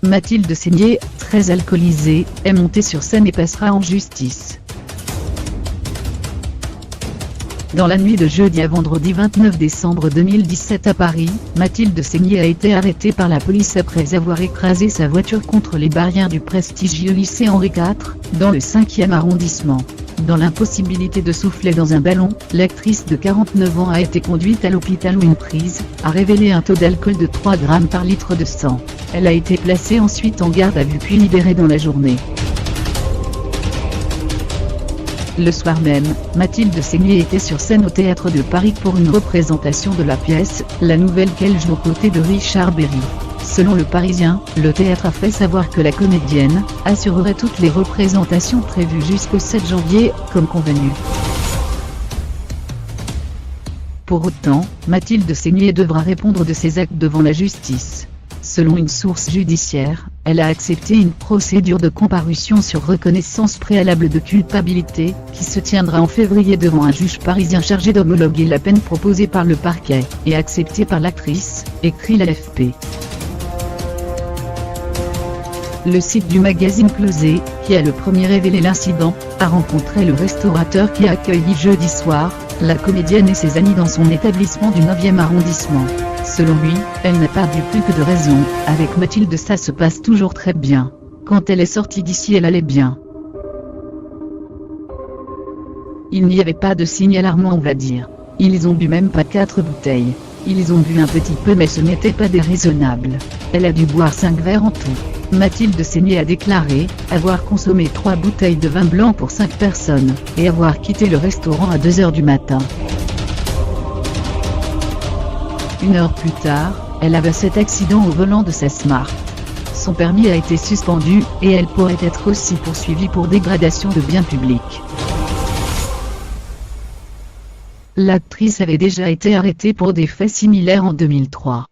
Mathilde Seigner, très alcoolisée, est montée sur scène et passera en justice. Dans la nuit de jeudi à vendredi 29 décembre 2017 à Paris, Mathilde Seigner a été arrêtée par la police après avoir écrasé sa voiture contre les barrières du prestigieux lycée Henri IV, dans le 5e arrondissement. Dans l'impossibilité de souffler dans un ballon, l'actrice de 49 ans a été conduite à l'hôpital où une prise a révélé un taux d'alcool de 3 grammes par litre de sang. Elle a été placée ensuite en garde à vue puis libérée dans la journée. Le soir même, Mathilde Seigner était sur scène au Théâtre de Paris pour une représentation de la pièce « La Nouvelle » qu'elle joue aux côtés de Richard Berry. Selon Le Parisien, le théâtre a fait savoir que la comédienne assurerait toutes les représentations prévues jusqu'au 7 janvier, comme convenu. Pour autant, Mathilde Seigner devra répondre de ses actes devant la justice. Selon une source judiciaire, elle a accepté une procédure de comparution sur reconnaissance préalable de culpabilité, qui se tiendra en février devant un juge parisien chargé d'homologuer la peine proposée par le parquet, et acceptée par l'actrice, écrit l'AFP. Le site du magazine Closet, qui a le premier révélé l'incident, a rencontré le restaurateur qui a accueilli jeudi soir la comédienne et ses amis dans son établissement du 9e arrondissement. Selon lui, elle n'a perdu plus que de raison. Avec Mathilde, ça se passe toujours très bien. Quand elle est sortie d'ici, elle allait bien. Il n'y avait pas de signe alarmant, on va dire. Ils ont bu même pas 4 bouteilles. Ils ont bu un petit peu mais ce n'était pas déraisonnable. Elle a dû boire 5 verres en tout. Mathilde Seigner a déclaré avoir consommé 3 bouteilles de vin blanc pour 5 personnes, et avoir quitté le restaurant à 2 h du matin. 1 heure plus tard, elle avait cet accident au volant de sa Smart. Son permis a été suspendu, et elle pourrait être aussi poursuivie pour dégradation de biens publics. L'actrice avait déjà été arrêtée pour des faits similaires en 2003.